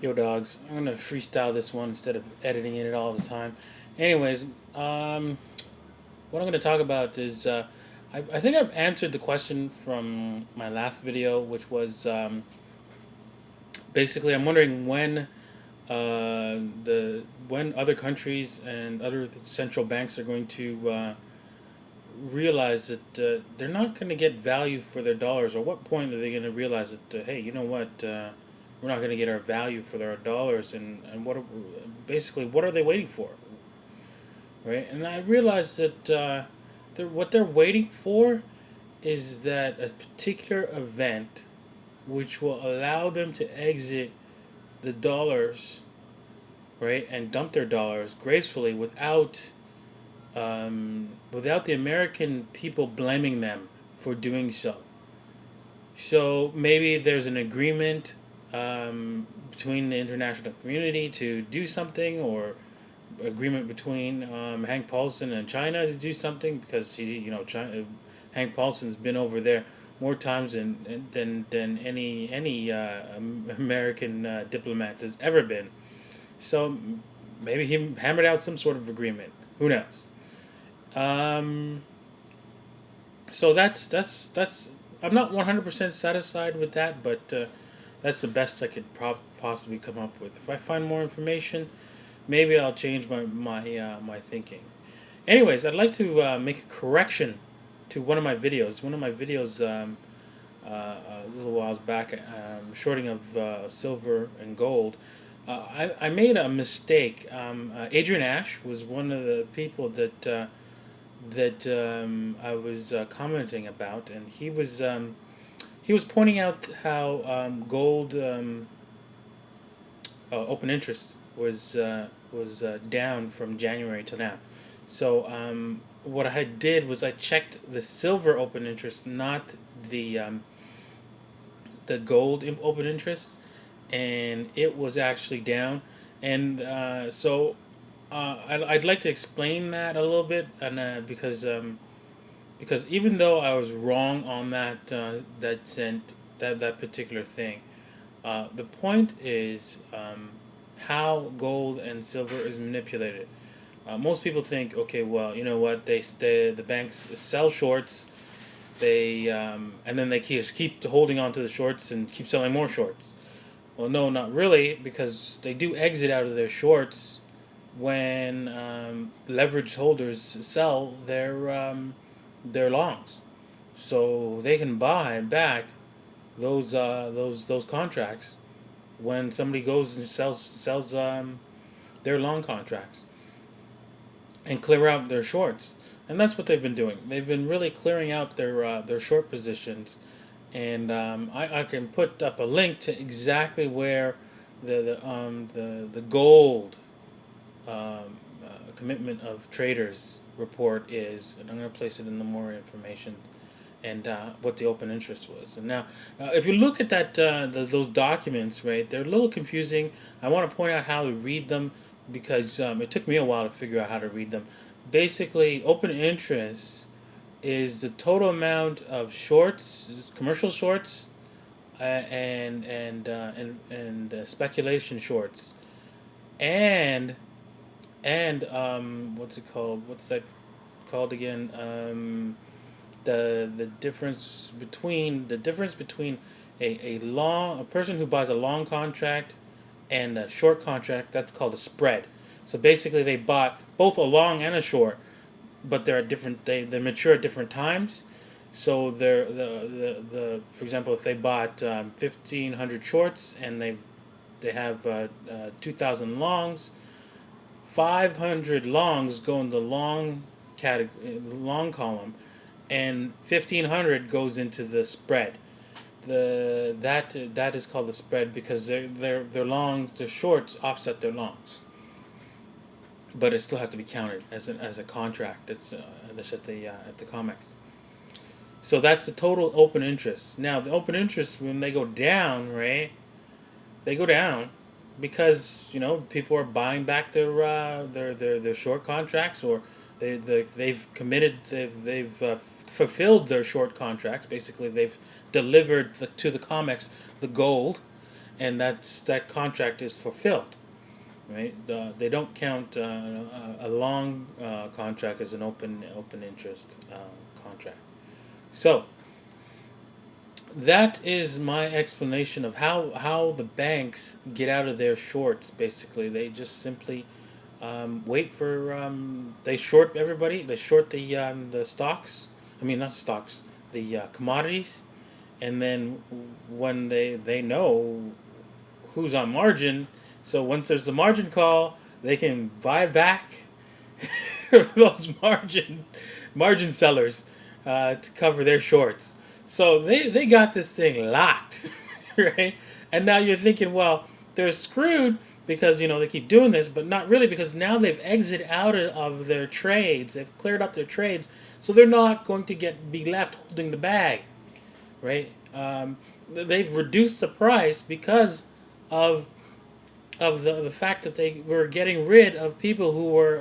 Yo, dogs. I'm gonna freestyle this one instead of editing it all the time. Anyways, what I'm gonna talk about is I think I've answered the question from my last video, which was basically I'm wondering the when other countries and other central banks are going to realize that they're not going to get value for their dollars, or what point are they going to realize that hey, you know what, we're not going to get our value for our dollars, and basically what are they waiting for, right? And I realized that what they're waiting for is that a particular event which will allow them to exit the dollars, right, and dump their dollars gracefully without the American people blaming them for doing so. So maybe there's an agreement between the international community to do something, or agreement between Hank Paulson and China to do something, because China, Hank Paulson's been over there more times than any American diplomat has ever been. So maybe he hammered out some sort of agreement. Who knows? Um, so that's I'm not 100% satisfied with that, but that's the best I could possibly come up with. If I find more information, maybe I'll change my thinking. Anyways, I'd like to make a correction to one of my videos. One of my videos a little whiles back, shorting of silver and gold. I made a mistake. Adrian Ash was one of the people that I was commenting about, and he was pointing out how gold open interest was down from January to now. So what I did was I checked the silver open interest, not the gold open interest, and it was actually down. And I'd like to explain that a little bit, and because even though I was wrong on that particular thing, the point is how gold and silver is manipulated. Most people think, okay, well, you know what? The banks sell shorts, and then they just keep holding on to the shorts and keep selling more shorts. Well, no, not really, because they do exit out of their shorts when leveraged holders sell their longs, so they can buy back those contracts when somebody goes and sells their long contracts and clear out their shorts. And that's what they've been doing. They've been really clearing out their short positions. And I can put up a link to exactly where the gold commitment of traders report is, and I'm going to place it in the more information, and what the open interest was. And now, if you look at those documents, right, they're a little confusing. I want to point out how to read them, because it took me a while to figure out how to read them. Basically, open interest is the total amount of shorts, commercial shorts, and speculation shorts, and what's it called? What's that called again? The difference between a person who buys a long contract and a short contract, that's called a spread. So basically, they bought both a long and a short, but they're at different. They mature at different times. So they're the for example, if they bought 1,500 shorts and they have 2,000 longs, 500 longs go in the long column, and 1,500 goes into the spread. That is called the spread, because their longs, their shorts offset their longs, but it still has to be counted as a contract. It's at the COMEX. So that's the total open interest. Now the open interest, when they go down, right? They go down because people are buying back their short contracts, or they've committed, they've fulfilled their short contracts. Basically, they've delivered to the COMEX the gold, and that contract is fulfilled, right? They don't count a long contract as an open interest contract. So that is my explanation of how the banks get out of their shorts. Basically, they just simply wait for they short everybody. They short the stocks. I mean, not stocks, the commodities, and then when they know who's on margin, so once there's a margin call, they can buy back those margin sellers to cover their shorts. So they got this thing locked, right? And now you're thinking, well, they're screwed because they keep doing this, but not really, because now they've exited out of their trades. They've cleared up their trades, so they're not going to be left holding the bag, right? They've reduced the price because of the fact that they were getting rid of people who were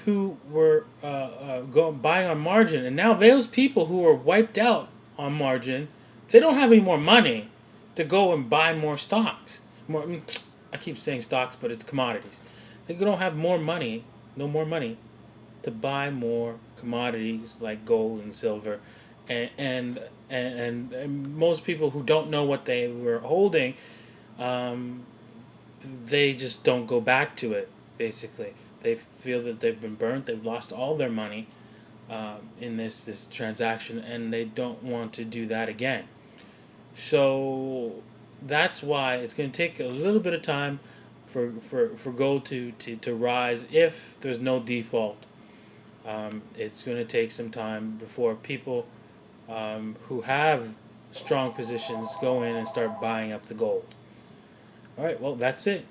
going buying on margin, and now those people who were wiped out on margin, they don't have any more money to go and buy more stocks. I keep saying stocks, but it's commodities. They don't have more money, no more money, to buy more commodities like gold and silver, and most people who don't know what they were holding, um, they just don't go back to it. Basically, they feel that they've been burnt. They've lost all their money in this transaction, and they don't want to do that again. So that's why it's going to take a little bit of time for gold to rise if there's no default. It's going to take some time before people who have strong positions go in and start buying up the gold. All right, well, that's it.